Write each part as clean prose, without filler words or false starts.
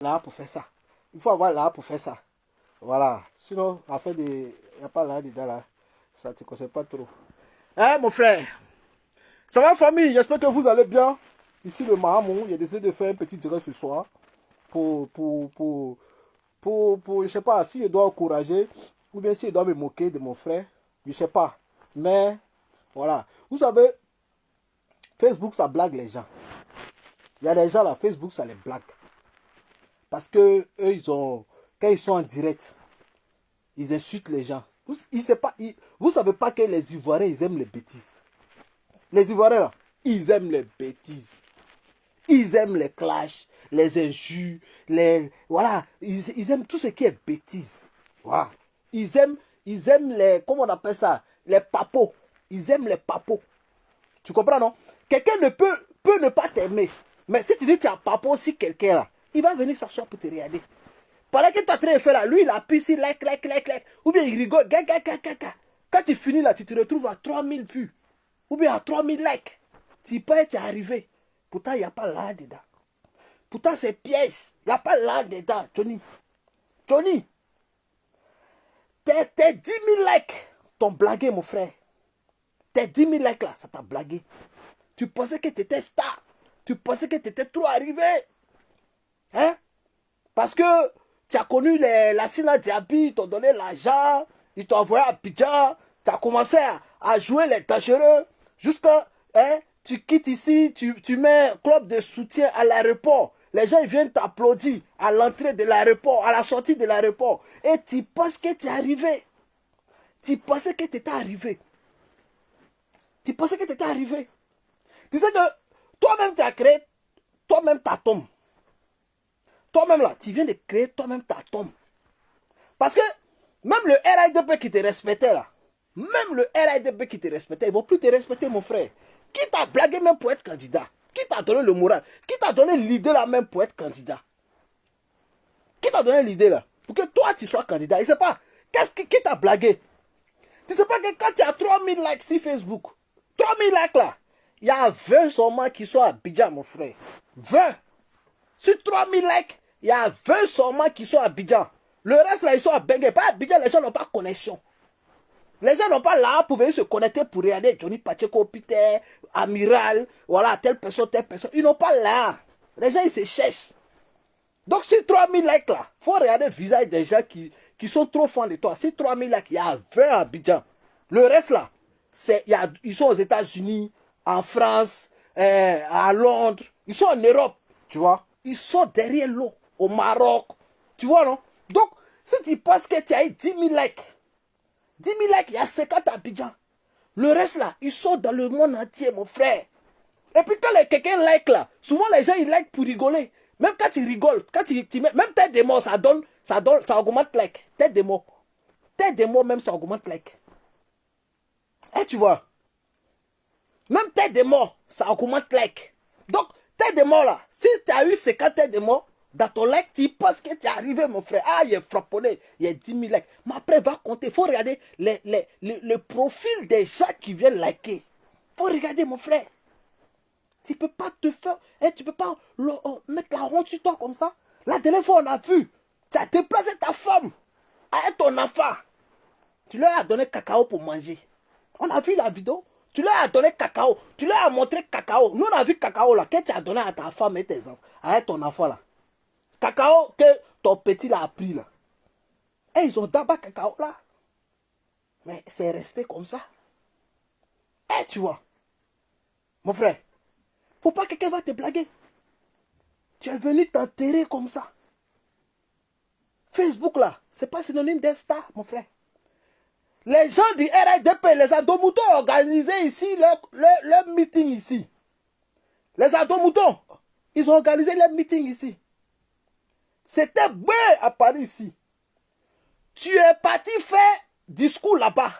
l'art pour faire ça. Il faut avoir l'art pour faire ça. Voilà. Sinon, en fait, il n'y a pas l'art dedans là. Ça ne te concerne pas trop. Hein, mon frère? Ça va, famille? J'espère que vous allez bien. Ici, le Mahamou. J'ai décidé de faire un petit direct ce soir. Je sais pas, si je dois encourager ou bien si je dois me moquer de mon frère. Je sais pas. Mais, voilà. Vous savez, Facebook, ça blague les gens. Il y a des gens là, Facebook, ça les blague. Parce que eux, quand ils sont en direct, ils insultent les gens. Vous savez pas que les Ivoiriens, ils aiment les bêtises. Les Ivoiriens là, ils aiment les bêtises. Ils aiment les clashs, les injures, voilà, ils aiment tout ce qui est bêtise. Voilà. Ils aiment les, comment on appelle ça, les papos. Ils aiment les papos. Tu comprends, non? Quelqu'un peut ne pas t'aimer. Mais si tu dis que tu as papo aussi quelqu'un là, il va venir s'asseoir pour te regarder. Pendant que tu es en train de faire là, lui il appuie sur like. Ou bien il rigole, Quand tu finis là, tu te retrouves à 3000 vues. Ou bien à 3000 likes. Tu peux être arrivé. Pourtant, il n'y a pas là dedans. Pourtant, c'est piège. Il n'y a pas là dedans, Johnny. Johnny, tes 10 000 likes t'ont blagué, mon frère. Tes 10 000 likes là, ça t'a blagué. Tu pensais que tu étais star. Tu pensais que tu étais trop arrivé. Hein? Parce que tu as connu la Sina Diaby, ils t'ont donné l'argent, ils t'ont envoyé à Abidjan, tu as commencé à jouer les dangereux, jusqu'à, tu quittes ici, tu mets un club de soutien à l'aéroport. Les gens ils viennent t'applaudir à l'entrée de l'aéroport, à la sortie de l'aéroport. Et tu penses que tu es arrivé. Tu pensais que tu étais arrivé. Tu pensais que tu étais arrivé. Tu sais que toi-même tu as créé toi-même ta tombe. Toi-même là, tu viens de créer toi-même ta tombe. Parce que même le RIDP qui te respectait là, même le RIDP qui te respectait, ils ne vont plus te respecter, mon frère. Qui t'a blagué même pour être candidat? Qui t'a donné le moral? Qui t'a donné l'idée là même pour être candidat? Qui t'a donné l'idée là? Pour que toi tu sois candidat. Il ne sait pas. Qui t'a blagué? Tu ne sais pas que quand tu as 3000 likes sur Facebook, 3000 likes là, il y a 20 seulement qui sont à Abidjan, mon frère. 20. Sur 3000 likes, il y a 20 seulement qui sont à Abidjan. Le reste là, ils sont à Bengue. Pas à Abidjan, les gens n'ont pas connexion. Les gens n'ont pas là pour venir se connecter pour regarder Johnny Pacheco, Peter, Amiral, voilà, telle personne. Ils n'ont pas là. Les gens, ils se cherchent. Donc, sur 3000 likes là, il faut regarder le visage des gens qui sont trop fans de toi. Sur 3000 likes, il y a 20 à Abidjan. Le reste là, ils sont aux États-Unis, en France, à Londres. Ils sont en Europe, tu vois. Ils sont derrière l'eau, au Maroc. Tu vois, non? Donc, si tu penses que tu as eu 10 000 likes, 10 000 likes, il y a 50 à Abidjan. Le reste là, ils sont dans le monde entier, mon frère. Et puis quand quelqu'un like là, souvent les gens ils like pour rigoler. Même quand tu rigoles, quand tu mets, même tête de mort, ça augmente like. Tête de mort. Tête de mort même ça augmente like. Et tu vois, même tête de mort, ça augmente like. Donc, tête de mort là, si tu as eu 50 têtes de mort, dans ton like, tu penses que tu es arrivé, mon frère. Ah, il est frapponné, il y a 10 000 likes. Mais après, va compter. Il faut regarder le profil des gens qui viennent liker. Il faut regarder, mon frère. Tu ne peux pas te faire, tu ne peux pas mettre la honte sur toi comme ça. La dernière fois, on a vu, tu as déplacé ta femme avec ton enfant. Tu leur as donné cacao pour manger. On a vu la vidéo. Tu leur as donné cacao. Tu leur as montré cacao. Nous, on a vu cacao là. Que tu as donné à ta femme et tes enfants. Avec ton enfant là. Cacao que ton petit l'a pris là. Et ils ont d'abord cacao là. Mais c'est resté comme ça. Et tu vois. Mon frère. Faut pas que quelqu'un va te blaguer. Tu es venu t'enterrer comme ça. Facebook là. C'est pas synonyme d'un star, mon frère. Les gens du RIDP, les Adomoutons ont organisé ici leur meeting ici. Les Adomoutons, ils ont organisé leur meeting ici. C'était beau à Paris ici. Tu es parti faire discours là-bas.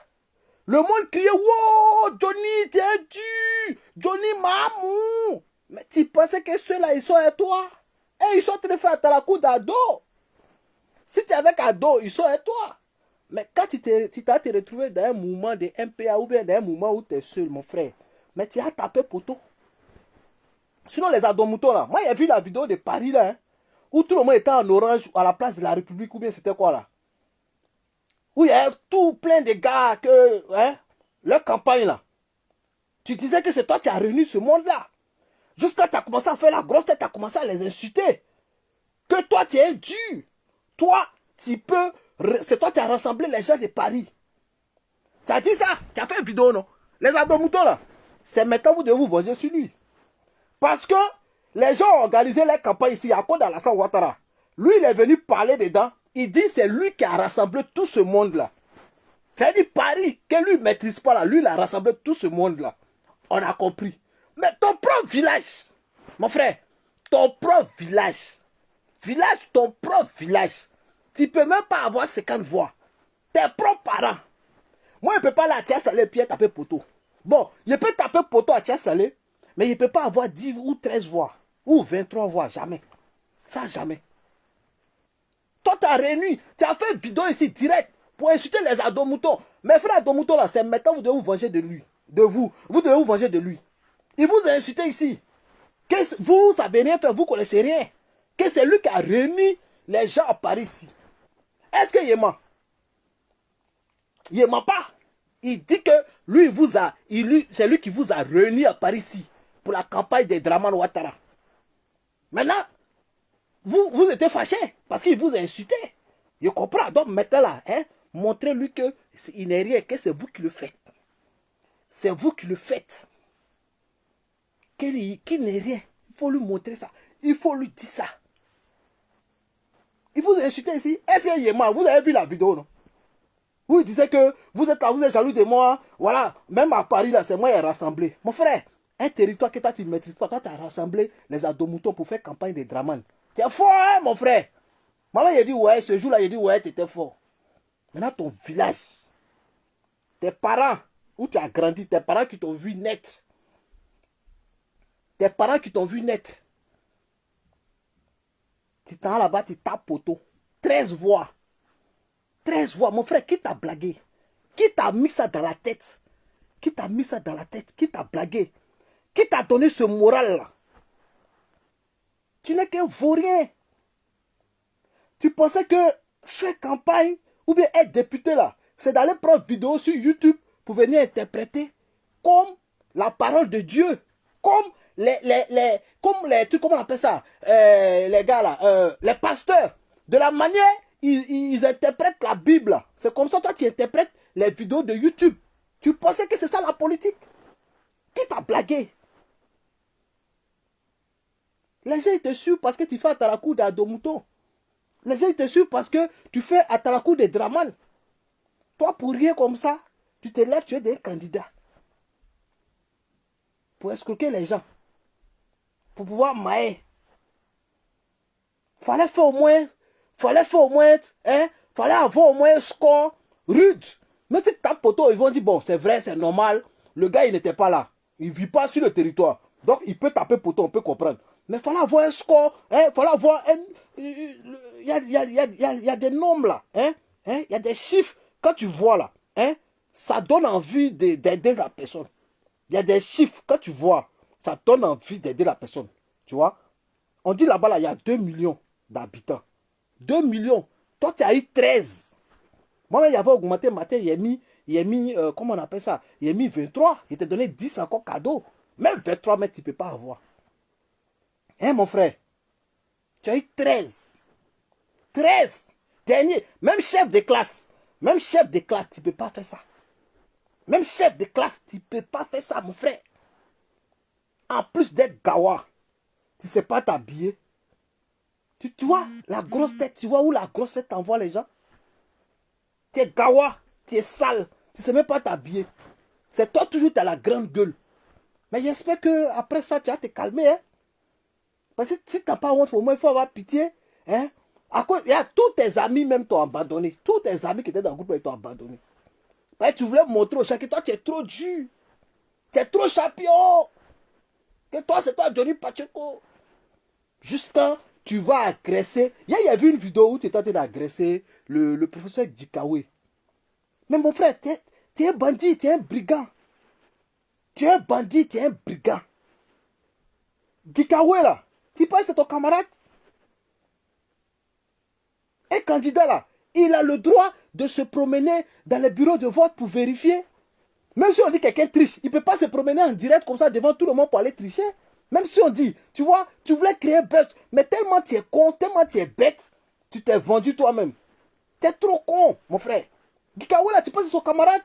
Le monde criait, wow, Johnny, t'es tu, Johnny Mamou. Mais tu pensais que ceux-là, ils sont à toi. Et ils sont très forts à la cour d'ado. Si tu es avec ado, ils sont à toi. Mais quand tu t'as te retrouvé dans un mouvement de MPA ou bien dans un mouvement où tu es seul, mon frère, mais tu as tapé poteau. Sinon, les adomoutons là, moi j'ai vu la vidéo de Paris là. Hein. où tout le monde était en orange à la place de la République, ou bien c'était quoi là? Où il y avait tout plein de gars que, hein, leur campagne là. Tu disais que c'est toi qui as réuni ce monde-là. Jusqu'à tu as commencé à faire la grosse tête, tu as commencé à les insulter. Que toi, tu es dur. Toi, tu peux... C'est toi qui as rassemblé les gens de Paris. Tu as dit ça. Tu as fait une vidéo, non? Les adomoutons, là. C'est maintenant vous devez vous venger sur lui. Parce que les gens ont organisé leur campagne ici à cause d'Alassane Ouattara. Lui, il est venu parler dedans. Il dit c'est lui qui a rassemblé tout ce monde-là. C'est-à-dire Paris, que lui ne maîtrise pas là. Lui, il a rassemblé tout ce monde-là. On a compris. Mais ton propre village, mon frère, ton propre village, ton propre village, tu ne peux même pas avoir 50 voix. Tes propres parents. Moi, je ne peux pas aller à Tia-Salé et puis taper poteau. Bon, je peux taper poteau à Tia-Salé, mais je ne peux pas avoir 10 ou 13 voix. Ou 23 voix, jamais. Ça, jamais. Toi, tu as réuni, tu as fait une vidéo ici, direct, pour insulter les adomoutons. Mes frères adomoutons, là, c'est maintenant vous devez vous venger de lui. De vous. Vous devez vous venger de lui. Il vous a insulté ici. Que vous ne savez rien faire, vous ne connaissez rien. Que c'est lui qui a réuni les gens à Paris ici. Est-ce que Yéma? Il ne ment pas. Il dit que lui, c'est lui qui vous a réuni à Paris ici pour la campagne de Draman Ouattara. Maintenant, vous étiez fâchés parce qu'il vous a insulté. Je comprends. Donc maintenant là, hein, montrez-lui qu'il n'est rien, que c'est vous qui le faites. C'est vous qui le faites. Qu'il n'est rien. Il faut lui montrer ça. Il faut lui dire ça. Il vous a insulté ici. Est-ce qu'il est mal? Vous avez vu la vidéo, non? Où il disait que vous êtes là, vous êtes jaloux de moi. Voilà, même à Paris, là, c'est moi qui ai rassemblé. Mon frère, un territoire que toi, tu ne maîtrises pas, toi, tu as rassemblé les adomoutons pour faire campagne de Draman. Tu es fort, hein, mon frère? Maman, il a dit, ouais, ce jour-là, il a dit, ouais, tu étais fort. Maintenant, ton village, tes parents, où tu as grandi, tes parents qui t'ont vu net. Tes parents qui t'ont vu net. Tu t'en là-bas, tu tapes poteau. 13 voix. 13 voix. Mon frère, qui t'a blagué? Qui t'a mis ça dans la tête? Qui t'a mis ça dans la tête? Qui t'a blagué? Qui t'a donné ce moral-là? Tu n'es qu'un vaurien. Tu pensais que faire campagne ou bien être député là, c'est d'aller prendre vidéo sur YouTube pour venir interpréter comme la parole de Dieu. Comme les trucs, comment on appelle ça, les gars là, les pasteurs. De la manière, ils interprètent la Bible. C'est comme ça, toi, tu interprètes les vidéos de YouTube. Tu pensais que c'est ça la politique? Qui t'a blagué? Les gens, ils te suivent parce que tu fais Atalakou d'Adomouton. Les gens, ils te suivent parce que tu fais Atalakou de Draman. Toi, pour rien comme ça, tu te lèves, tu es des candidats. Pour escroquer les gens. Pour pouvoir mailler. Fallait faire au moins, hein, fallait avoir au moins un score rude. Mais si tu tapes poteau, ils vont dire, bon, c'est vrai, c'est normal. Le gars, il n'était pas là. Il ne vit pas sur le territoire. Donc, il peut taper poteau, on peut comprendre. Mais il fallait avoir un score, hein, il fallait avoir un... Il y a des nombres là, hein, il y a des chiffres. Quand tu vois là, hein, ça donne envie d'aider la personne. Il y a des chiffres, quand tu vois, ça donne envie d'aider la personne. Tu vois? On dit là-bas, là, il y a 2 millions d'habitants. 2 millions. Toi, tu as eu 13. Moi, il y avait augmenté matin, il a mis comment on appelle ça? Il a mis 23. Il t'a donné 10 encore cadeau. Même 23 mètres, tu ne peux pas avoir. Hein, mon frère? Tu as eu 13. 13. Dernier. Même chef de classe. Même chef de classe, tu ne peux pas faire ça. Même chef de classe, tu ne peux pas faire ça, mon frère. En plus d'être gawa, tu ne sais pas t'habiller. Tu vois la grosse tête, tu vois où la grosse tête t'envoie les gens? Tu es gawa, tu es sale, tu ne sais même pas t'habiller. C'est toi toujours, tu as la grande gueule. Mais j'espère qu'après ça, tu vas te calmer. Hein? Parce que si tu n'as pas honte, au moins il faut avoir pitié. Hein? Il y a tous tes amis même t'ont abandonné. Tous tes amis qui étaient dans le groupe, ils t'ont abandonné. Mais tu voulais montrer au chat que toi, tu es trop dur. Tu es trop champion. Que toi, c'est toi, Johnny Pacheco. Juste quand tu vas agresser. Il y a vu une vidéo où tu étais en train d'agresser le professeur Djikawe. Mais mon frère, tu es un bandit, tu es un brigand. Tu es un bandit, tu es un brigand. Djikawe là, tu penses que c'est ton camarade? candidat là, il a le droit de se promener dans les bureaux de vote pour vérifier. Même si on dit que quelqu'un triche, il ne peut pas se promener en direct comme ça devant tout le monde pour aller tricher. Même si on dit, tu vois, tu voulais créer un buzz, mais tellement tu es con, tellement tu es bête, tu t'es vendu toi-même. Tu es trop con, mon frère. Gikawe là, tu penses que c'est son camarade?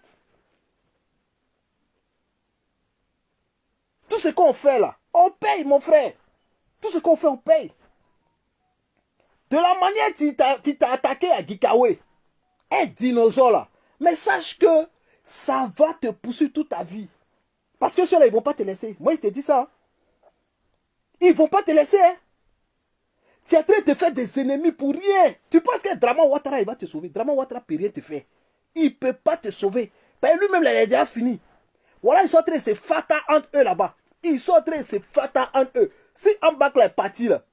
Tout ce qu'on fait là, on paye, mon frère. Tout ce qu'on fait, on paye. De la manière dont tu t'as attaqué à Gikawe, un dinosaure là, mais sache que ça va te poursuivre toute ta vie. Parce que ceux-là, ils ne vont pas te laisser. Moi, je te dis ça. Ils ne vont pas te laisser. Hein. Tu es en train de faire des ennemis pour rien. Tu penses que Drama Ouattara, il va te sauver. Drama Ouattara ne peut rien te faire. Il ne peut pas te sauver. Parce que lui-même, il a déjà fini. Voilà, ils sont en train de se fata entre eux là-bas. Ils sont en train de se fata entre eux. Si Ambak là est parti là,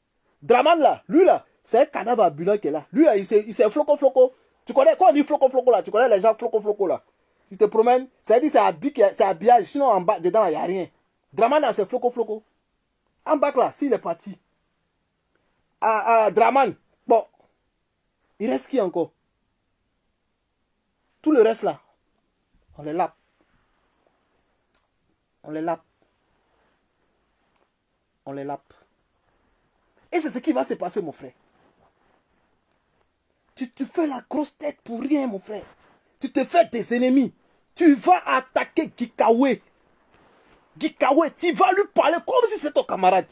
Draman là, lui là, c'est un cadavre ambulant qui est là. Lui là, il s'est floco. Tu connais, quand on dit floco là, tu connais les gens floco là. Si tu te promènes, ça dit c'est habillage, sinon en bas, dedans, il n'y a rien. Draman là, c'est floco. En bas là, s'il est parti. Draman, bon, il reste qui encore? Tout le reste là, on les lappe. On les lappe. Et c'est ce qui va se passer, mon frère. Tu te fais la grosse tête pour rien, mon frère. Tu te fais des ennemis. Tu vas attaquer Gikawe. Gikawe, tu vas lui parler comme si c'était ton camarade.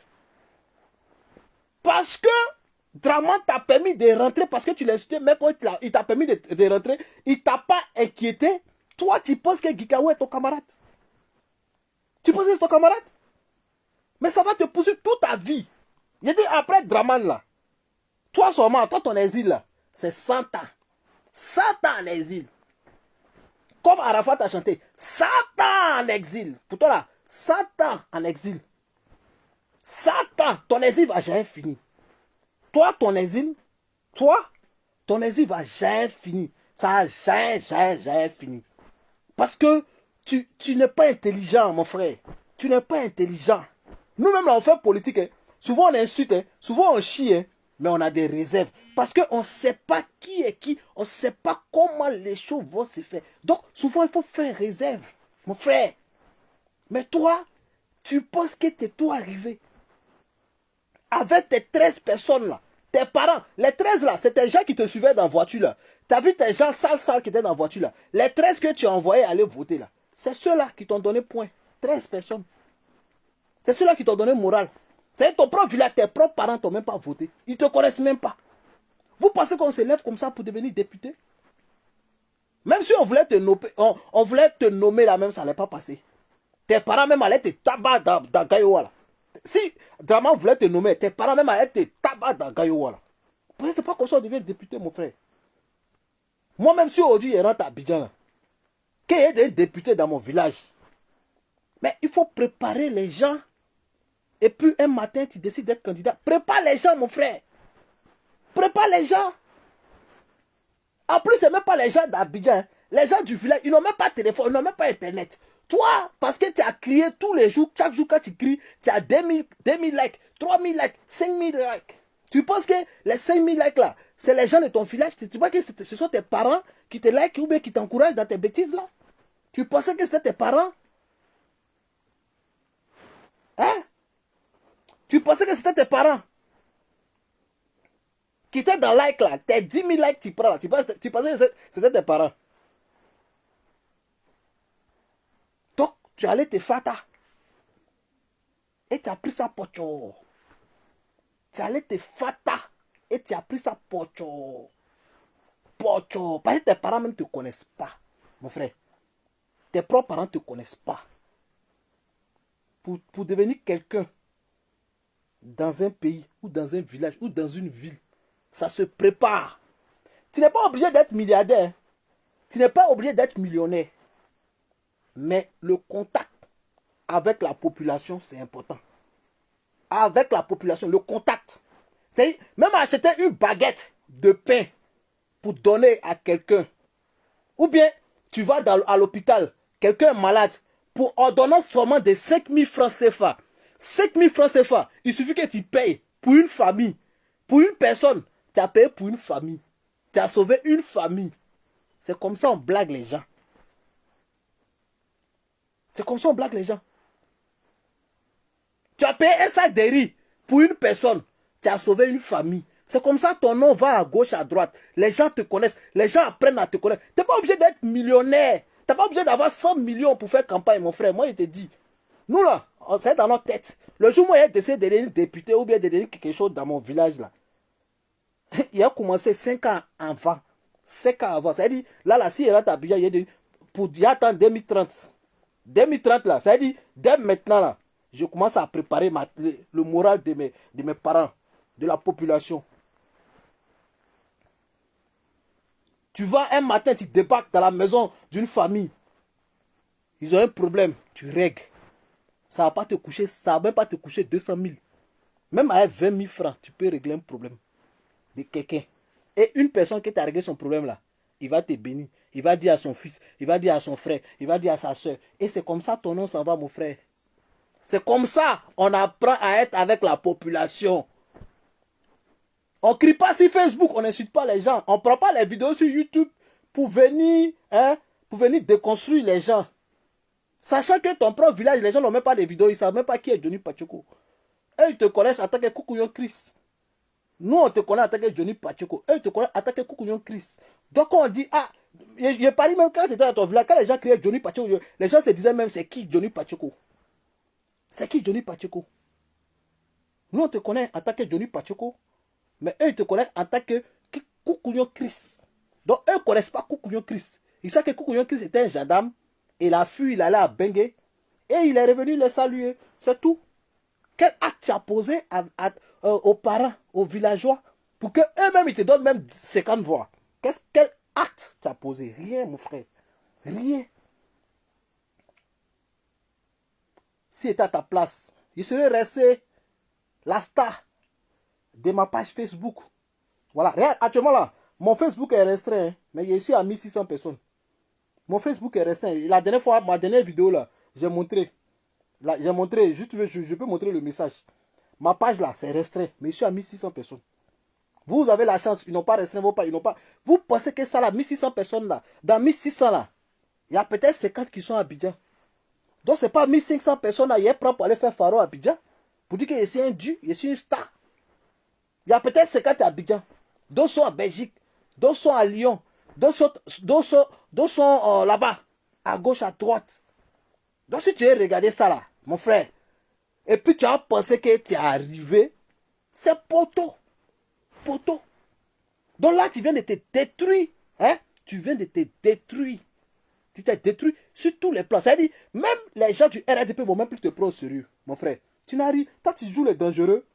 Parce que Draman t'a permis de rentrer, parce que tu l'as incité, mais quand il t'a permis de rentrer, il t'a pas inquiété. Toi, tu penses que Gikawe est ton camarade. Tu penses que c'est ton camarade? Mais ça va te poursuivre toute ta vie. J'ai dit, après Draman là, toi seulement, toi ton exil là, c'est 100 ans. 100 ans en exil. Comme Arafat a chanté, 100 ans en exil. Pour toi là, 100 ans en exil. 100 ans, ton exil va jamais finir. Toi, ton exil va jamais finir. Ça va jamais finir. Parce que tu n'es pas intelligent, mon frère. Tu n'es pas intelligent. Nous-mêmes, là, on fait politique. Hein. Souvent, on insulte. Hein. Souvent, on chie. Hein. Mais on a des réserves. Parce qu'on ne sait pas qui est qui. On ne sait pas comment les choses vont se faire. Donc, souvent, il faut faire réserve, mon frère. Mais toi, tu penses que tu es tout arrivé. Avec tes 13 personnes là. Tes parents, les 13 là, c'est tes gens qui te suivaient dans la voiture là. Tu as vu tes gens sales qui étaient dans la voiture là. Les 13 que tu as envoyés aller voter là. C'est ceux-là qui t'ont donné point. 13 personnes. C'est ceux-là qui t'ont donné morale. C'est ton propre village, tes propres parents t'ont même pas voté. Ils ne te connaissent même pas. Vous pensez qu'on se lève comme ça pour devenir député? Même si on voulait te nommer là même, ça n'allait pas passer. Tes parents même allaient te tabac dans Gaïoua là. Si Draman voulait te nommer, tes parents même allaient te tabac dans Gaïoua là. Parce que c'est pas comme ça qu'on devient député, mon frère. Moi même si aujourd'hui il rentre à Abidjan là, qu'il y ait des députés dans mon village. Mais il faut préparer les gens. Et puis un matin, tu décides d'être candidat. Prépare les gens, mon frère. Prépare les gens. En plus, ce n'est même pas les gens d'Abidjan. Hein. Les gens du village, ils n'ont même pas de téléphone, ils n'ont même pas Internet. Toi, parce que tu as crié tous les jours, chaque jour quand tu cries, tu as 2000 likes, 3000 likes, 5000 likes. Tu penses que les 5000 likes là, c'est les gens de ton village? Tu vois que ce sont tes parents qui te likent ou bien qui t'encouragent dans tes bêtises là? Tu pensais que c'était tes parents? Hein? Tu pensais que c'était tes parents qui étaient dans like là, tes 10 000 likes tu prends là, tu pensais que c'était tes parents. Donc, tu allais te fata. Et tu as pris ça pocho. Tu allais te fata. Et tu as pris ça pocho. Pocho. Parce que tes parents même ne te connaissent pas, mon frère. Tes propres parents ne te connaissent pas. Pour devenir quelqu'un dans un pays, ou dans un village, ou dans une ville, ça se prépare. Tu n'es pas obligé d'être milliardaire. Tu n'es pas obligé d'être millionnaire. Mais le contact avec la population, c'est important. Avec la population, le contact. C'est même acheter une baguette de pain pour donner à quelqu'un. Ou bien, tu vas à l'hôpital, quelqu'un est malade, pour ordonnance seulement de 5 000 francs CFA. 5 000 francs CFA, il suffit que tu payes pour une famille. Pour une personne, tu as payé pour une famille. Tu as sauvé une famille. C'est comme ça on blague les gens. C'est comme ça on blague les gens. Tu as payé un sac de riz pour une personne. Tu as sauvé une famille. C'est comme ça ton nom va à gauche, à droite. Les gens te connaissent. Les gens apprennent à te connaître. Tu n'es pas obligé d'être millionnaire. Tu n'es pas obligé d'avoir 100 millions pour faire campagne, mon frère. Moi, je te dis. Nous, là, c'est dans notre tête. Le jour où il décidé de devenir député ou bien de devenir quelque chose dans mon village, là, il a commencé 5 ans avant. 5 ans avant. C'est-à-dire, là, si il a Abidjan, il attend 2030. 2030, là, c'est-à-dire, dès maintenant, là, je commence à préparer le moral de mes parents, de la population. Tu vas un matin, tu débarques dans la maison d'une famille. Ils ont un problème, tu règles. Ça va pas te coucher, ça va même pas te coucher 200 000. Même avec 20 000 francs, tu peux régler un problème de quelqu'un. Et une personne qui t'a réglé son problème là, il va te bénir. Il va dire à son fils, il va dire à son frère, il va dire à sa soeur. Et c'est comme ça ton nom s'en va, mon frère. C'est comme ça on apprend à être avec la population. On ne crie pas sur Facebook, on n'insulte pas les gens. On ne prend pas les vidéos sur YouTube pour venir déconstruire les gens. Sachant que ton propre village, les gens n'ont même pas de vidéos, ils ne savent même pas qui est Johnny Pacheco. Eux, ils te connaissent en tant que Kukuyon Chris. Nous, on te connaît en tant que Johnny Pacheco. Eux, ils te connaissent en tant que Kukuyon Chris. Donc, on dit, ah, je parie même quand tu étais dans ton village, quand les gens criaient Johnny Pacheco, les gens se disaient même, c'est qui Johnny Pacheco? C'est qui Johnny Pacheco? Nous, on te connaît en tant que Johnny Pacheco. Mais eux, ils te connaissent en tant que Kukuyon Chris. Donc, eux ne connaissent pas Kukuyon Chris. Ils savent que Kukuyon Chris était un gendarme. Il a fui, il allait à Bengue. Et il est revenu les saluer. C'est tout. Quel acte tu as posé aux parents, aux villageois, pour qu'eux-mêmes, ils te donnent même 50 voix? Quel acte tu as posé? Rien, mon frère. Rien. Si était à ta place, il serait resté la star de ma page Facebook. Voilà, regarde, actuellement là, mon Facebook est restreint, hein, mais je suis à 1600 personnes. Mon Facebook est restreint. La dernière fois, ma dernière vidéo là, j'ai montré. Là, j'ai montré, je peux montrer le message. Ma page là, c'est restreint, mais je suis à 1600 personnes. Vous avez la chance, ils n'ont pas restreint vos pages, ils n'ont pas. Vous pensez que ça là, 1600 personnes là, dans 1600 là, il y a peut-être 50 qui sont à Abidjan. Donc c'est pas 1500 personnes là, il est prêt pour aller faire Faro à Abidjan. Pour dire que je suis un dieu, je suis une star. Il y a peut-être 50 à Abidjan. D'autres sont en Belgique, d'autres sont à Lyon, d'autres sont là-bas, à gauche, à droite. Donc si tu as regardé ça là, mon frère, et puis tu as pensé que tu es arrivé, c'est poteau. Poteau. Donc là, tu viens de te détruire. Hein? Tu viens de te détruire. Tu t'es détruit sur tous les plans. C'est-à-dire, même les gens du RDP vont même plus te prendre au sérieux, mon frère. Tu n'arrives, toi tu joues les dangereux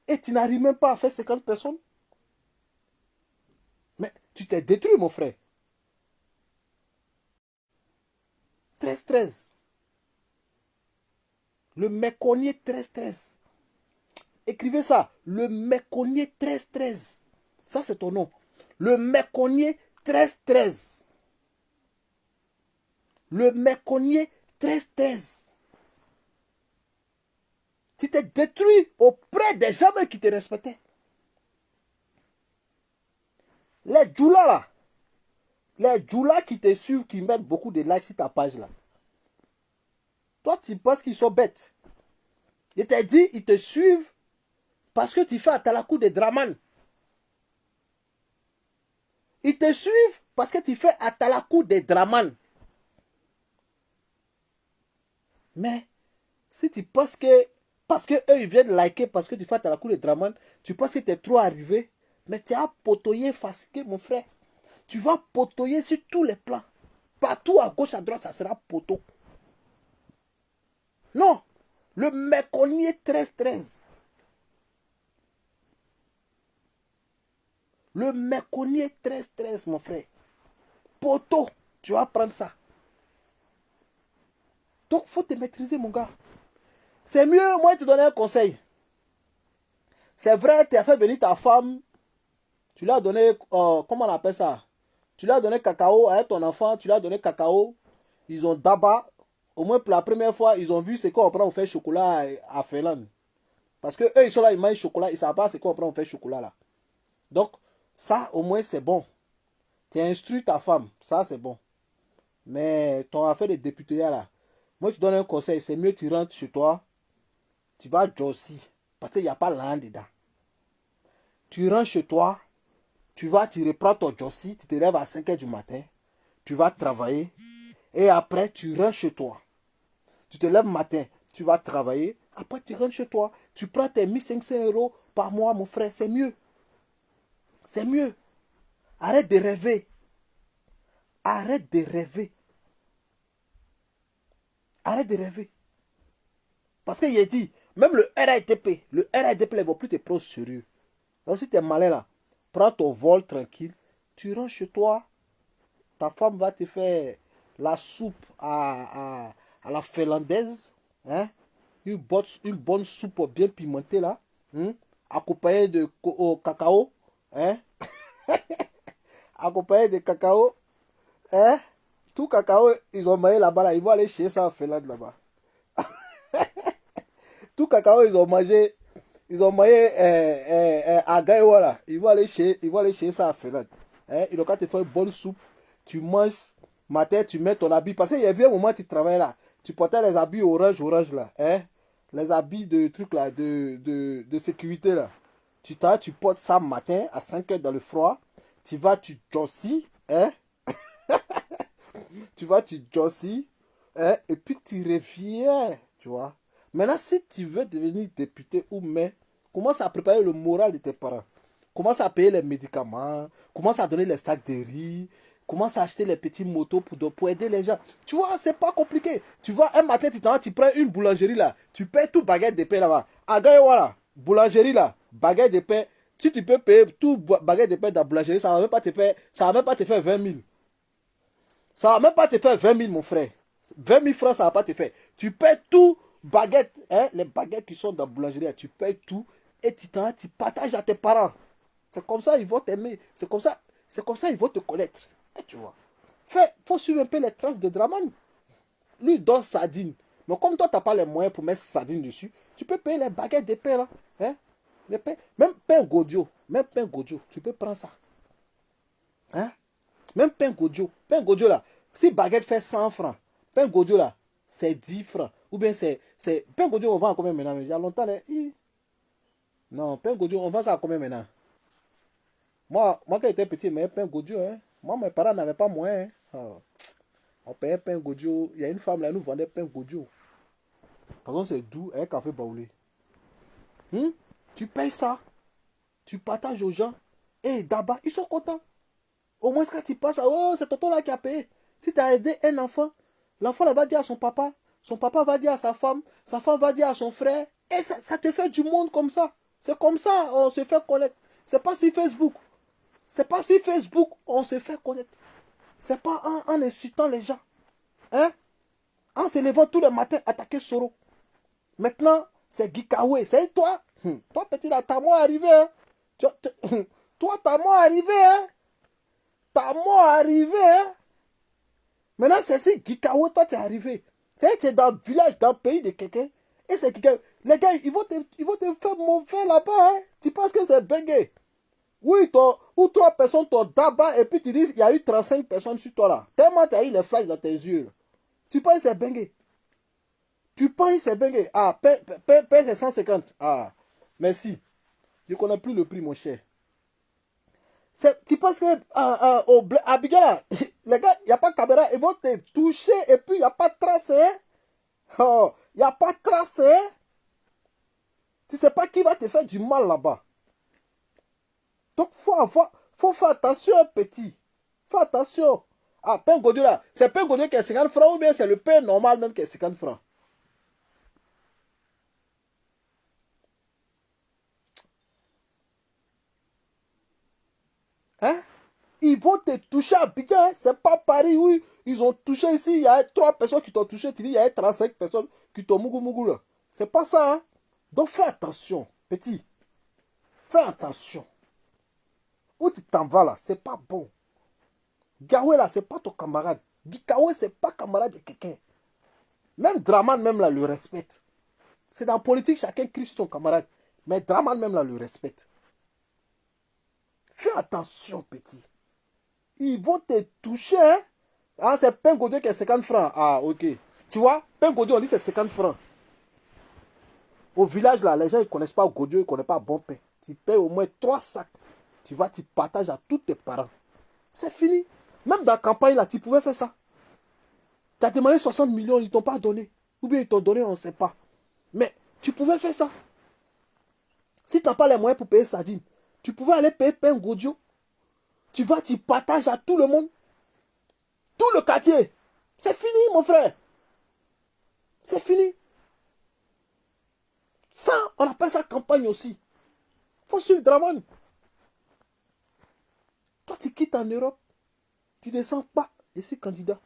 et tu n'arrives même pas à faire 50 personnes. Mais tu t'es détruit, mon frère. 13-13. Le méconnier 13-13. Écrivez ça. Le méconnier 13-13. Ça, c'est ton nom. Le méconnier 13-13. Le méconnier 13-13. Tu t'es détruit auprès des gens qui te respectaient. Les djoulas là. Les djoulas qui te suivent, qui mettent beaucoup de likes sur ta page là. Toi, tu penses qu'ils sont bêtes. Je t'ai dit, ils te suivent parce que tu fais Atalakou de Draman. Ils te suivent parce que tu fais Atalakou de Draman. Mais si tu penses que parce que eux ils viennent liker parce que tu fais Atalakou de Draman, tu penses que tu es trop arrivé, mais tu as potoyé fatigué, mon frère. Tu vas potoyer sur tous les plans. Partout à gauche, à droite, ça sera poteau. Non. Le méconnier 13-13. Le méconnier 13-13, mon frère. Poteau, tu vas prendre ça. Donc, il faut te maîtriser, mon gars. C'est mieux, moi, te donner un conseil. C'est vrai, tu as fait venir ta femme. Tu lui as donné, comment on appelle ça? Tu lui as donné cacao à ton enfant, tu lui as donné cacao. Ils ont d'abord, au moins pour la première fois, ils ont vu ce qu'on prend pour faire chocolat à Finlande. Parce que eux, ils sont là, ils mangent chocolat, ils ne savent pas ce qu'on prend pour faire chocolat là. Donc, ça, au moins, c'est bon. Tu instruis ta femme, ça c'est bon. Mais ton affaire de député là, moi tu donnes un conseil, c'est mieux tu rentres chez toi, tu vas jossi, parce qu'il n'y a pas l'an dedans. Tu rentres chez toi, tu reprends ton jossi, tu te lèves à 5 h du matin, tu vas travailler, et après tu rentres chez toi. Tu te lèves le matin, tu vas travailler, après tu rentres chez toi, tu prends tes 1 500 € par mois, mon frère, c'est mieux. C'est mieux. Arrête de rêver. Arrête de rêver. Arrête de rêver. Parce qu'il a dit, même le RATP ne va plus te prendre au sérieux. Donc si tu es malin là, prends ton vol tranquille, tu rentres chez toi, ta femme va te faire la soupe à la finlandaise, hein? Une bonne soupe bien pimentée là, hein? Accompagnée de cacao, hein? Accompagnée de cacao, hein? Tout cacao, ils ont mangé là-bas, là, ils vont aller chez ça en Finlande là-bas. Tout cacao, ils ont mangé à Gaïwa là. Ils vont aller chez ça en Finlande. Hein? Ils ont qu'à te faire une bonne soupe. Tu manges, matin, tu mets ton habit. Parce qu'il y a un moment, tu travailles là. Tu portais les habits orange là. Hein? Les habits de trucs là, de sécurité là. Tu portes ça matin à 5 h dans le froid. Tu vas, tu jossis. Hein? Tu jossis. Hein? Et puis tu reviens. Tu vois. Maintenant, si tu veux devenir député ou maire, commence à préparer le moral de tes parents. Commence à payer les médicaments. Commence à donner les sacs de riz. Commence à acheter les petits motos pour aider les gens. Tu vois, c'est pas compliqué. Tu vois, un matin, tu prends une boulangerie là. Tu payes tout baguette de pain là-bas. À Gaïwa, boulangerie là, baguette de pain. Si tu peux payer tout baguette de pain dans la boulangerie, ça ne va même pas te faire, ça va même pas te faire 20 000. Ça va même pas te faire 20 000, mon frère. 20 000 francs, ça va pas te faire. Tu payes tout baguette, hein, les baguettes qui sont dans la boulangerie, tu payes tout et tu partages à tes parents. C'est comme ça ils vont t'aimer. C'est comme ça ils vont te connaître. Et tu vois. Faut suivre un peu les traces de Draman. Lui il donne sardine. Mais comme toi tu n'as pas les moyens pour mettre sardine dessus, tu peux payer les baguettes de pain là. Hein? Les pains. Même pain Godio. Tu peux prendre ça. Hein? Même pain Godio. Pain Godio là. Si baguette fait 100 francs, pain Godio là, c'est 10 francs. Ou bien c'est. Pain Godio, on vend à combien maintenant? Il y a longtemps. Non, pain Godio, on vend ça à combien maintenant? Moi quand j'étais petit, mais pain Godio, hein. Moi, mes parents n'avaient pas moyen. Hein. On payait pain Godio. Il y a une femme là, elle nous vendait pain Godio. De toute façon, c'est doux, un café baoulé. Tu payes ça, tu partages aux gens. Et d'abord, ils sont contents. Au moins, quand tu passes, oh, c'est tonton là qui a payé. Si tu as aidé un enfant, l'enfant là va dire à son papa va dire à sa femme va dire à son frère. Et ça te fait du monde comme ça. C'est comme ça, on se fait connaître. C'est pas si Facebook. On se fait connaître. C'est pas en incitant les gens. Hein? En se levant tous les matins, attaquer Soro. Maintenant, c'est Gikawe. C'est toi. Toi, petit là, t'as moi arrivé. Hein? Toi, t'as moi arrivé. Hein? T'as moi arrivé. Hein? Maintenant, c'est si Gikawe, toi, t'es arrivé. C'est que tu es dans le village, dans le pays de quelqu'un. Et c'est quelqu'un. Les gars, ils vont te faire mauvais là-bas. Hein? Tu penses que c'est bengue. Oui, ou 3 personnes t'ont d'abord et puis tu dis il y a eu 35 personnes sur toi là. Tellement tu as eu les flashs dans tes yeux. Là. Tu penses que c'est bengue. Ah, paie c'est 150. Ah, merci. Je ne connais plus le prix, mon cher. Tu penses que à Bigala, les gars, il n'y a pas de caméra, ils vont te toucher et puis il n'y a pas de trace. Hein? Oh, il n'y a pas de trace. Hein? Tu ne sais pas qui va te faire du mal là-bas. Donc, faut faire attention, petit. Fais attention. Ah, pain Godio là. C'est pain Godio qui est 50 francs ou bien c'est le pain normal même qui est 50 francs. Hein? Ils vont te toucher à Abidjan. C'est pas Paris, oui. Ils ont touché ici. Il y a 3 personnes qui t'ont touché. Tu dis, il y a 35 personnes qui t'ont mougou là. C'est pas ça, hein? Donc, fais attention, petit. Fais attention. Où tu t'en vas là, c'est pas bon. Gawé là, c'est pas ton camarade. Gikawe, c'est pas camarade de quelqu'un. Même Draman, même là, le respecte. C'est dans la politique, chacun crie sur son camarade. Mais Draman, même là, le respecte. Fais attention, petit. Ils vont te toucher. Hein? Ah, c'est pain Godio qui est 50 francs. Ah, ok. Tu vois, pain Godio, on dit c'est 50 francs. Au village, là, les gens ne connaissent pas Godio, ils ne connaissent pas bon pain. Tu payes au moins 3 sacs. Tu vas, tu partages à tous tes parents. C'est fini. Même dans la campagne, là, tu pouvais faire ça. Tu as demandé 60 millions, ils ne t'ont pas donné. Ou bien ils t'ont donné, on ne sait pas. Mais tu pouvais faire ça. Si tu n'as pas les moyens pour payer sardine, tu pouvais aller payer pain Godio. Tu vas, tu partages à tout le monde. Tout le quartier. C'est fini, mon frère. C'est fini. Ça, on appelle ça campagne aussi. Faut suivre Draman. Toi, tu quittes en Europe. Tu ne descends pas. Je suis candidat.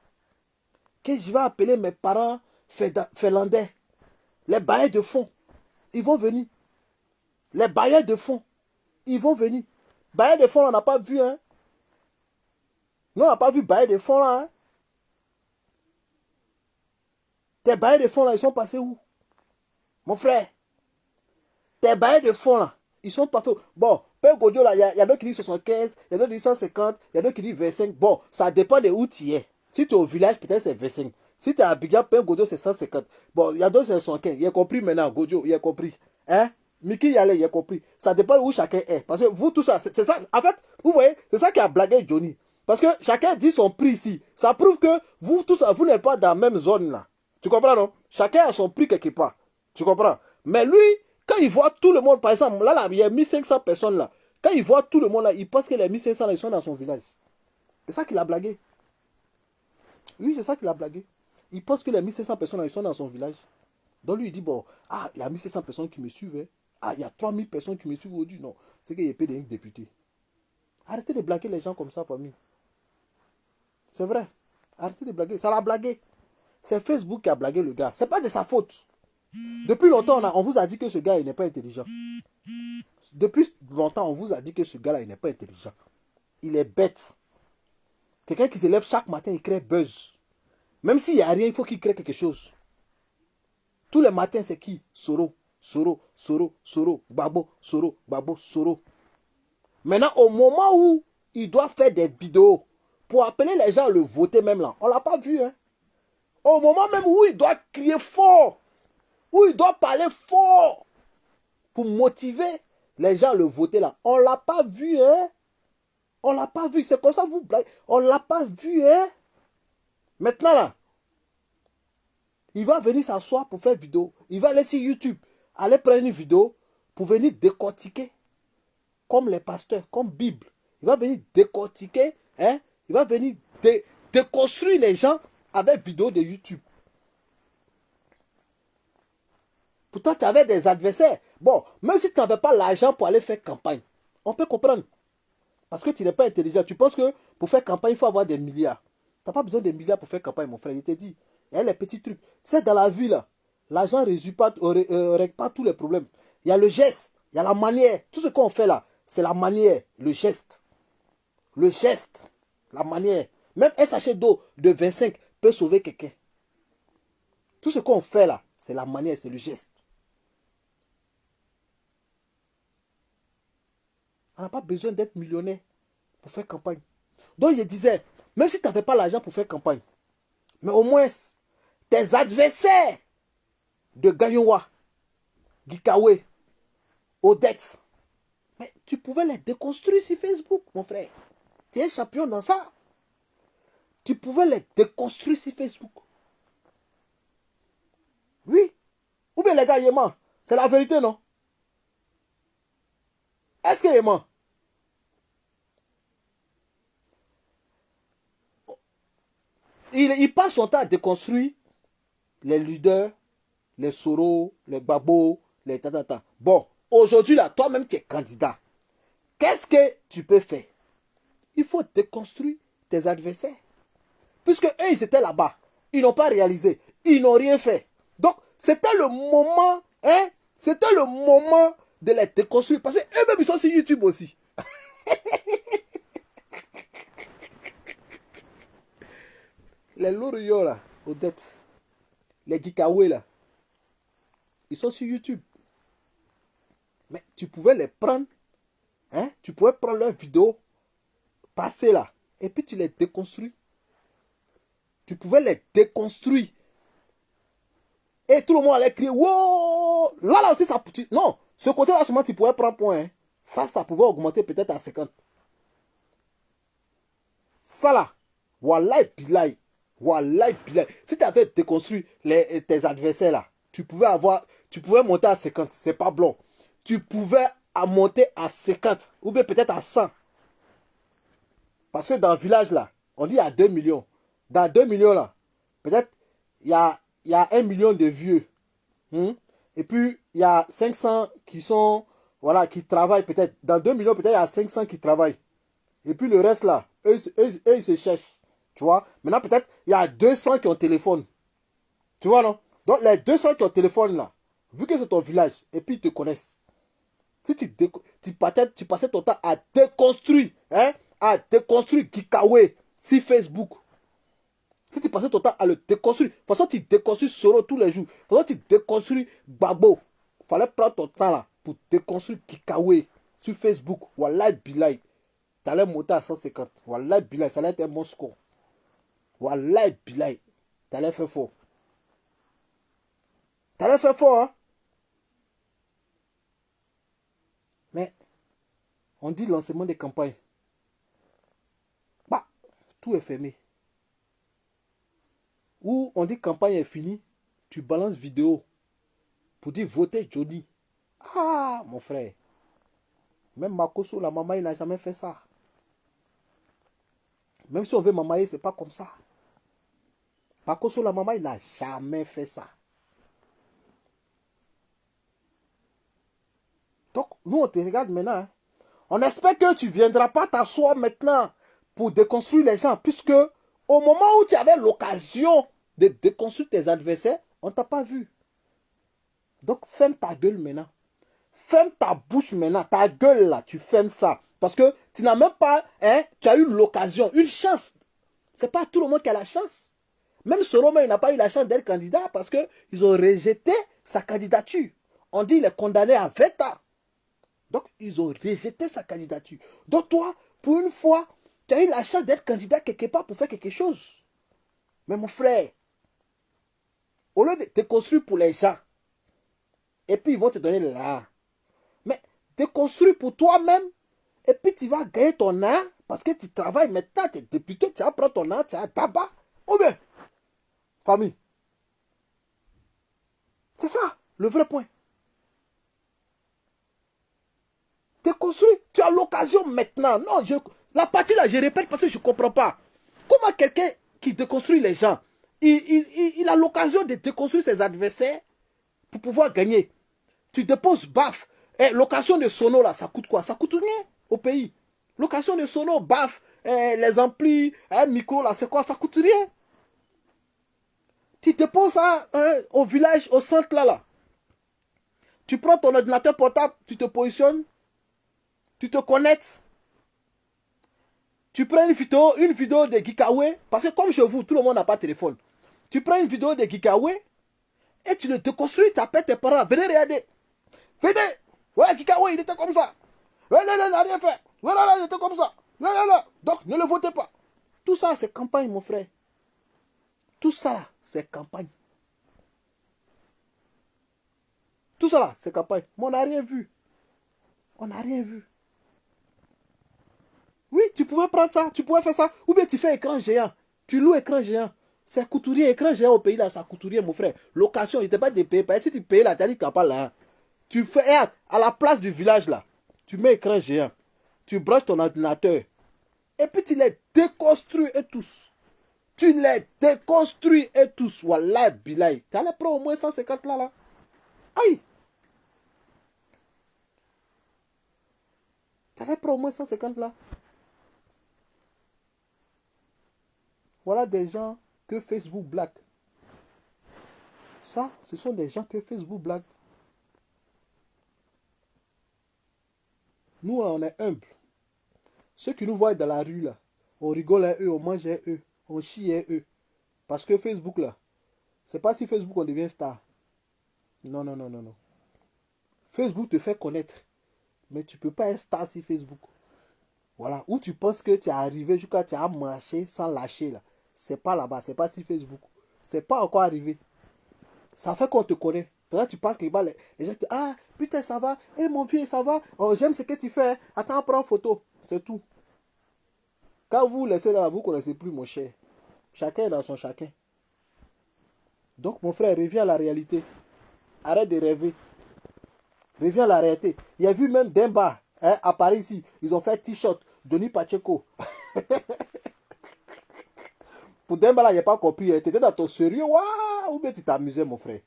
Que je vais appeler mes parents finlandais. Les bailleurs de fonds. Ils vont venir. Les bailleurs de fonds. Ils vont venir. Bailleurs de fonds, on n'a pas vu. Hein. Nous, on n'a pas vu bailleurs de fonds là. Hein. Tes bailleurs de fonds là, ils sont passés où? Mon frère. Tes bailleurs de fonds là, ils sont passés où? Bon, Père Godio là, il y a d'autres qui disent 75, il y a d'autres qui disent 150, il y a d'autres qui disent 25. Bon, ça dépend de où tu es. Si tu es au village, peut-être c'est 25. Si tu es à Abidjan, Père Godio c'est 150. Bon, il y a d'autres qui sont 115. Il a compris maintenant, Godio, il a compris. Hein? Mickey Yale, il a compris. Ça dépend où chacun est. Parce que vous, tout ça, c'est ça. En fait, vous voyez, c'est ça qui a blagué Johnny. Parce que chacun dit son prix ici. Ça prouve que vous, tout ça, vous n'êtes pas dans la même zone là. Tu comprends, non? Chacun a son prix quelque part. Tu comprends? Mais lui, quand il voit tout le monde, par exemple, là, il y a 1500 personnes là. Quand il voit tout le monde là, il pense que les 1500 là, ils sont dans son village. C'est ça qu'il a blagué. Oui, c'est ça qu'il a blagué. Il pense que les 1500 personnes là, ils sont dans son village. Donc lui, il dit, bon, ah, il y a 1500 personnes qui me suivent. Hein. Ah, il y a 3000 personnes qui me suivent aujourd'hui. Non, c'est qu'il y a des députés. Arrêtez de blaguer les gens comme ça, famille. C'est vrai. Arrêtez de blaguer. Ça l'a blagué. C'est Facebook qui a blagué le gars. C'est pas de sa faute. Depuis longtemps, on vous a dit que ce gars, il n'est pas intelligent. Depuis longtemps, on vous a dit que ce gars-là, il n'est pas intelligent. Il est bête. Quelqu'un qui se lève chaque matin, il crée buzz. Même s'il n'y a rien, il faut qu'il crée quelque chose. Tous les matins, c'est qui? Soro, Soro, Soro, Soro, Babo, Soro, Babo, Soro. Maintenant, au moment où il doit faire des vidéos pour appeler les gens à le voter même là, on ne l'a pas vu. Hein? Au moment même où il doit crier fort, où il doit parler fort pour motiver les gens à le voter là, on ne l'a pas vu. Hein? On ne l'a pas vu. C'est comme ça vous blaguez. On ne l'a pas vu. Hein? Maintenant là, il va venir s'asseoir pour faire vidéo. Il va aller sur YouTube, aller prendre une vidéo pour venir décortiquer. Comme les pasteurs, comme Bible. Il va venir décortiquer. Hein? Il va venir déconstruire les gens avec vidéo de YouTube. Pourtant, tu avais des adversaires. Bon, même si tu n'avais pas l'argent pour aller faire campagne, on peut comprendre. Parce que tu n'es pas intelligent. Tu penses que pour faire campagne, il faut avoir des milliards. Tu n'as pas besoin de milliards pour faire campagne, mon frère. Il te dit, il y a les petits trucs. Tu sais, dans la vie, là, l'argent ne résout pas, règle pas tous les problèmes. Il y a le geste, il y a la manière. Tout ce qu'on fait là, c'est la manière, le geste. Le geste, la manière. Même un sachet d'eau de 25 peut sauver quelqu'un. Tout ce qu'on fait là, c'est la manière, c'est le geste. On n'a pas besoin d'être millionnaire pour faire campagne. Donc je disais, même si tu n'avais pas l'argent pour faire campagne, mais au moins, tes adversaires de Gagnoua, Gikawe, Odette, mais tu pouvais les déconstruire sur Facebook, mon frère. Tu es champion dans ça. Tu pouvais les déconstruire sur Facebook. Oui. Ou bien les gars, ils mentent. C'est la vérité, non? Est-ce qu'il ment? Il passe son temps à déconstruire les leaders, les Soro, les Babo, les tatata. Bon, aujourd'hui, là, toi-même, tu es candidat. Qu'est-ce que tu peux faire? Il faut déconstruire tes adversaires. Puisque eux, ils étaient là-bas. Ils n'ont pas réalisé. Ils n'ont rien fait. Donc, c'était le moment, hein? C'était le moment de les déconstruire. Parce qu'eux-mêmes, ils sont sur YouTube aussi. Les Loriot, là, Odette, les Gikawe, là, ils sont sur YouTube. Mais tu pouvais les prendre, hein? Tu pouvais prendre leurs vidéos, passer là, et puis tu les déconstruis. Tu pouvais les déconstruire. Et tout le monde allait crier, wow! Là aussi, ça... Non, ce côté-là, seulement, tu pouvais prendre point. Hein. Ça pouvait augmenter peut-être à 50. Ça là, wallahi billahi, wallahi billahi. Si tu avais déconstruit tes adversaires là, tu pouvais monter à 50, c'est pas blanc. Tu pouvais monter à 50, ou bien peut-être à 100. Parce que dans le village là, on dit il y a 2 millions. Dans 2 millions là, peut-être il y a 1 million de vieux. Et puis il y a 500 qui sont, voilà, qui travaillent peut-être. Dans 2 millions, peut-être il y a 500 qui travaillent. Et puis le reste là, eux ils se cherchent. Tu vois. Maintenant, peut-être, il y a 200 qui ont téléphone. Tu vois, non? Donc, les 200 qui ont téléphone là, vu que c'est ton village, et puis ils te connaissent. Si tu passais ton temps à déconstruire, hein, à déconstruire Kikawe sur Facebook. Si tu passais ton temps à le déconstruire, de toute façon, tu déconstruis Soro tous les jours. De toute façon, tu déconstruis Babo. Il fallait prendre ton temps là pour déconstruire Kikawe sur Facebook. Wallahi billahi. Tu allais monter à 150. Wallahi billahi, ça allait être un bon score. Wallahi billahi. Tu allais faire fort. Tu allais faire fort, hein. Mais, on dit lancement des campagnes. Bah, tout est fermé. Ou on dit campagne est finie, tu balances vidéo pour dire votez Johnny. Ah, mon frère. Même Makoso, la maman, il n'a jamais fait ça. Même si on veut mamailler, c'est pas comme ça. Makoso, la maman, il n'a jamais fait ça. Donc, nous, on te regarde maintenant. Hein. On espère que tu ne viendras pas t'asseoir maintenant pour déconstruire les gens. Puisque au moment où tu avais l'occasion de déconstruire tes adversaires, on ne t'a pas vu. Donc, ferme ta gueule maintenant. Ferme ta bouche maintenant. Ta gueule là, tu fermes ça. Parce que tu n'as même pas, hein, tu as eu l'occasion, une chance. Ce n'est pas tout le monde qui a la chance. Même Soro, il n'a pas eu la chance d'être candidat parce qu'ils ont rejeté sa candidature. On dit qu'il est condamné à 20 ans. Donc, ils ont rejeté sa candidature. Donc, toi, pour une fois, tu as eu la chance d'être candidat quelque part pour faire quelque chose. Mais mon frère, au lieu de te construire pour les gens, et puis ils vont te donner là. Mais te construire pour toi-même, et puis tu vas gagner ton art, parce que tu travailles maintenant, tu es député, tu vas prendre ton art, tu as tabac. Ou bien, famille. C'est ça, le vrai point. Te construire, tu as l'occasion maintenant. Non, la partie là, je répète parce que je ne comprends pas. Comment quelqu'un qui déconstruit les gens, il a l'occasion de déconstruire ses adversaires pour pouvoir gagner. Tu déposes baf. Location de sono là, ça coûte quoi? Ça coûte rien au pays. Location de sono, baf, les amplis, micro là, c'est quoi? Ça coûte rien. Tu déposes ça au village, au centre là. Tu prends ton ordinateur portable, tu te positionnes, tu te connectes. Tu prends une vidéo de Kikawe, parce que comme chez vous, tout le monde n'a pas de téléphone. Tu prends une vidéo de Kikawe et tu le déconstruis, tu appelles tes parents, venez regarder. Venez, voilà Kikawe, il était comme ça. Voilà, il n'a rien fait. Voilà, il était comme ça. Voilà. Donc, ne le votez pas. Tout ça, c'est campagne, mon frère. Tout ça, là, c'est campagne. Tout ça, là, c'est campagne. Mais on n'a rien vu. On n'a rien vu. Oui, tu pouvais prendre ça, tu pouvais faire ça. Ou bien tu fais écran géant. Tu loues écran géant. C'est couturier, écran géant au pays là, ça couturier, mon frère. Location, il n'était pas de payer. Si tu payes là, tu as dit que tu n'as pas là. Tu fais, à la place du village là, tu mets écran géant. Tu branches ton ordinateur. Et puis tu les déconstruis et tous. Tu les déconstruis et tous. Wallah, billahi. Tu allais prendre au moins 150 là. Aïe. Tu allais prendre au moins 150 là. Voilà des gens que Facebook blague. Ça, ce sont des gens que Facebook blague. Nous, on est humbles. Ceux qui nous voient dans la rue, là, on rigole à eux, on mange à eux, on chie à eux. Parce que Facebook, là, c'est pas si Facebook on devient star. Non. Facebook te fait connaître. Mais tu peux pas être star sur Facebook. Voilà, où tu penses que tu es arrivé jusqu'à tu as marché sans lâcher là. C'est pas là-bas, c'est pas sur Facebook. C'est pas encore arrivé. Ça fait qu'on te connaît. Là, tu passes quelque part, les gens te disent, ah, putain, ça va. Eh, mon vieux, ça va. Oh, j'aime ce que tu fais. Attends, prends photo. C'est tout. Quand vous laissez là, vous ne connaissez plus, mon cher. Chacun est dans son chacun. Donc, mon frère, reviens à la réalité. Arrête de rêver. Reviens à la réalité. Il y a vu même Demba, hein, à Paris ici. Ils ont fait t-shirt. Denis Pacheco. Pour Demba, là, il n'y a pas compris. Tu étais dans ton sérieux. Waouh, ou bien tu t'amusais, mon frère.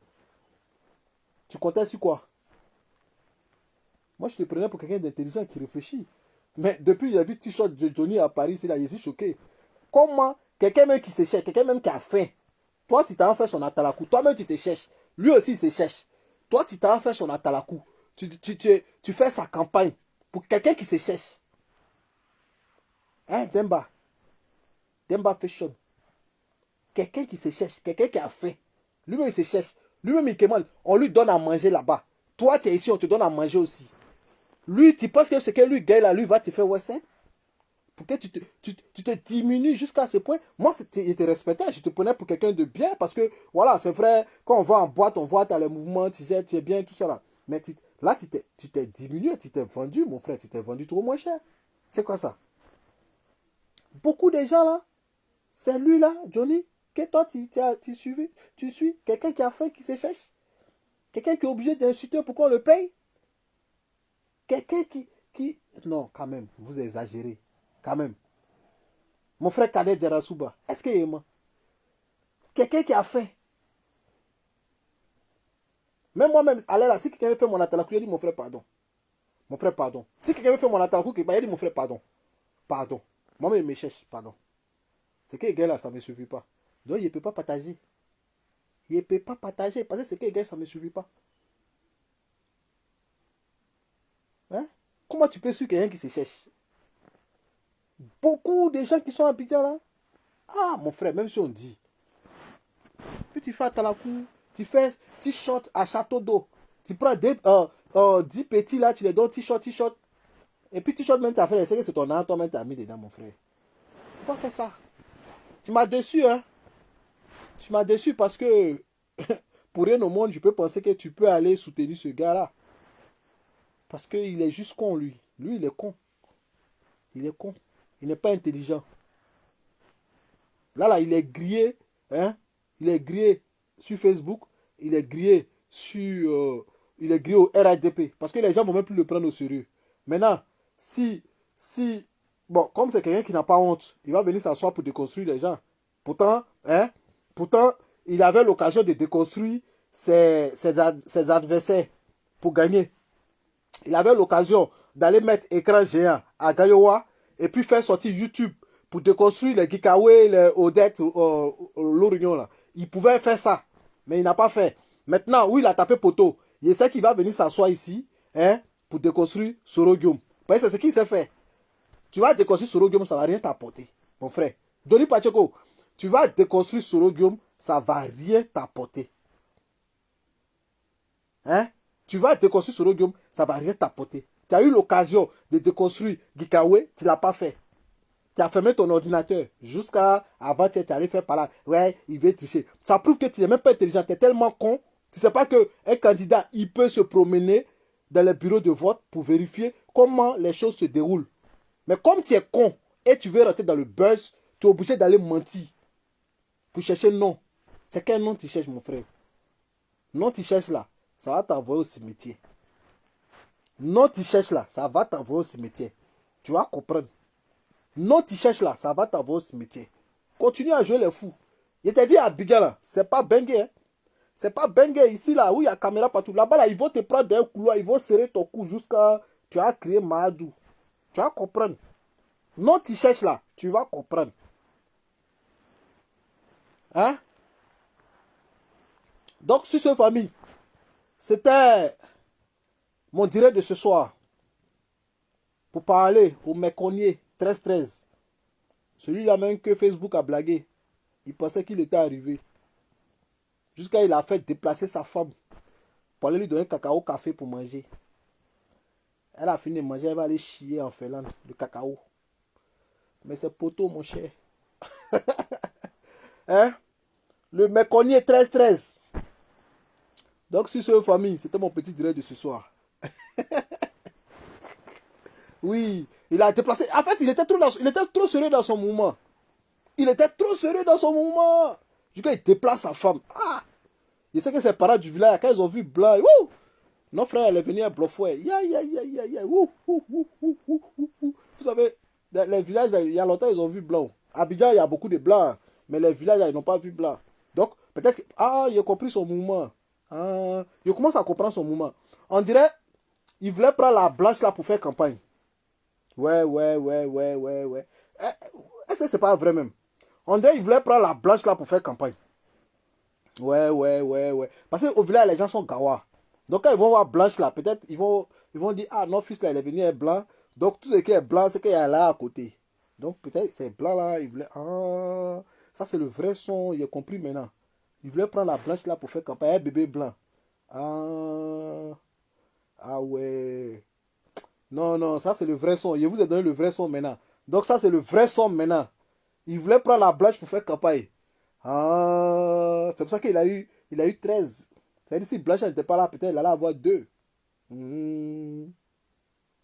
Tu comptais sur quoi? Moi, je te prenais pour quelqu'un d'intelligent qui réfléchit. Mais depuis, il a vu t-shirt de Johnny à Paris, là, je suis choqué. Comment quelqu'un même qui se cherche, quelqu'un même qui a faim, toi, tu t'as fait son atalakou, toi-même, tu te cherches. Lui aussi, il se cherche. Toi, tu t'as fait son atalakou. Tu fais sa campagne pour quelqu'un qui se cherche. Hein, Demba? Demba Fashion. Quelqu'un qui se cherche, quelqu'un qui a faim. Lui-même, il se cherche. Lui-même, il commande. On lui donne à manger là-bas. Toi, tu es ici, on te donne à manger aussi. Lui, tu penses que ce que lui gagne là, lui va te faire ouais, c'est pour que tu te diminues jusqu'à ce point. Moi, je te respectais, je te prenais pour quelqu'un de bien parce que, voilà, c'est vrai, quand on va en boîte, on voit, tu as les mouvements, tu es bien, tout ça là. Mais là, tu t'es diminué, tu t'es vendu, mon frère, tu t'es vendu trop moins cher. C'est quoi ça? Beaucoup de gens là, c'est lui là, Johnny, que toi, tu suis quelqu'un qui a faim, qui se cherche. Quelqu'un qui est obligé d'insulter pour qu'on le paye. Quelqu'un qui... Non, quand même, vous exagérez. Quand même. Mon frère Kader Djarasouba, est-ce qu'il est moi? Quelqu'un qui a faim. Même moi-même, allez là, si quelqu'un veut faire mon atalakou, il dit mon frère, pardon. Mon frère, pardon. Si quelqu'un veut faire mon atalakou, il dit mon frère, pardon. Pardon. Moi-même, il me cherche, pardon. C'est que les gars là, ça ne me suffit pas. Donc, il ne peut pas partager. Il ne peut pas partager parce que c'est que les gars, ça ne me suffit pas. Hein? Comment tu peux suivre quelqu'un qui se cherche? Beaucoup de gens qui sont habitants là. Ah, mon frère, même si on dit. Puis tu fais atalakou, tu fais t-shirt à château d'eau. Tu prends 10 petits là, tu les donnes t-shirt. Et puis t-shirt même tu as fait, c'est ton nom, toi-même tu as mis dedans, mon frère. Faut pas faire ça. Tu m'as déçu, hein. Tu m'as déçu parce que pour rien au monde, je peux penser que tu peux aller soutenir ce gars-là. Parce qu'il est juste con, lui. Lui, il est con. Il est con. Il n'est pas intelligent. Là, il est grillé. Hein? Il est grillé sur Facebook. Il est grillé il est grillé au RADP. Parce que les gens ne vont même plus le prendre au sérieux. Maintenant, si... Bon, comme c'est quelqu'un qui n'a pas honte, il va venir s'asseoir pour déconstruire les gens. Pourtant, il avait l'occasion de déconstruire ses adversaires pour gagner. Il avait l'occasion d'aller mettre écran géant à Gayowa et puis faire sortir YouTube pour déconstruire les Gikawe, les Odette, l'Orignon là. Il pouvait faire ça, mais il n'a pas fait. Maintenant, où il a tapé poteau, il sait qu'il va venir s'asseoir ici, hein, pour déconstruire Sorogium. Parce que c'est ce qu'il sait faire. Tu vas déconstruire Sorogium, ça ne va rien t'apporter, mon frère. Johnny Pacheco, tu vas déconstruire Sorogium, ça ne va rien t'apporter. Hein? Tu vas déconstruire Sorogium, ça ne va rien t'apporter. Tu as eu l'occasion de déconstruire Gikawe, tu ne l'as pas fait. Tu as fermé ton ordinateur jusqu'à avant tu es allé faire par là. Ouais, il veut tricher. Ça prouve que tu n'es même pas intelligent, tu es tellement con. Tu ne sais pas qu'un candidat, il peut se promener dans les bureaux de vote pour vérifier comment les choses se déroulent. Mais comme tu es con et tu veux rentrer dans le buzz, tu es obligé d'aller mentir pour chercher non. C'est quel nom tu cherches, mon frère? Non, tu cherches là, ça va t'envoyer au cimetière. Non, tu cherches là, ça va t'envoyer au cimetière. Tu vas comprendre. Non, tu cherches là, ça va t'envoyer au cimetière. Continue à jouer les fous. Je t'ai dit à Biga là, c'est pas bengue. Hein? C'est pas bengue ici là, où il y a caméra partout. Là-bas là, ils vont te prendre d'un couloir, ils vont serrer ton cou jusqu'à... Tu vas crier Mahadou. Tu vas comprendre. Non, tu cherches là, tu vas comprendre. Hein? Donc, sur cette famille, c'était mon direct de ce soir. Pour parler au méconnier 13-13. Celui-là même que Facebook a blagué. Il pensait qu'il était arrivé. Jusqu'à il a fait déplacer sa femme pour aller lui donner cacao café pour manger. Elle a fini de manger, elle va aller chier en Finlande, le cacao. Mais c'est poteau, mon cher. Hein? Le méconnu est 13-13. Donc, si c'est une famille, c'était mon petit direct de ce soir. Oui, il a été placé. En fait, il était trop sérieux dans son mouvement. Il était trop sérieux dans son mouvement. Du coup, il déplace sa femme. Ah! Je sais que ses parents du village, quand ils ont vu blanc, wouh! Notre frère, elle est venu à Blofouet. Ya, ya, ya, ya, ya. Wouh, wouh, wouh, wouh, wouh, wouh. Vous savez, dans les villages, il y a longtemps, ils ont vu blanc. À Abidjan, il y a beaucoup de blancs. Mais les villages, ils n'ont pas vu blanc. Donc, peut-être que. Ah, il a compris son mouvement. Ah, je commence à comprendre son mouvement. On dirait, il voulait prendre la blanche là pour faire campagne. Ouais, ouais, ouais, ouais, ouais, ouais. Est-ce que c'est pas vrai même? On dirait qu'il voulait prendre la blanche là pour faire campagne. Ouais, ouais, ouais, ouais. Parce qu'au village, les gens sont gawa. Donc quand ils vont voir blanche là, peut-être ils vont dire, ah, notre fils là, il est venu être blanc. Donc tout ce qui est blanc, c'est qu'il y a là à côté. Donc peut-être c'est blanc là, il voulait. Ah, ça c'est le vrai son, il a compris maintenant. Il voulait prendre la blanche là pour faire campagne, un bébé blanc. Ah, ah ouais. Non, non, ça c'est le vrai son. Je vous ai donné le vrai son maintenant. Donc ça c'est le vrai son maintenant. Il voulait prendre la blanche pour faire campagne. Ah, c'est pour ça qu'il a eu 13. C'est-à-dire si Blanche n'était pas là, peut-être il allait avoir 2.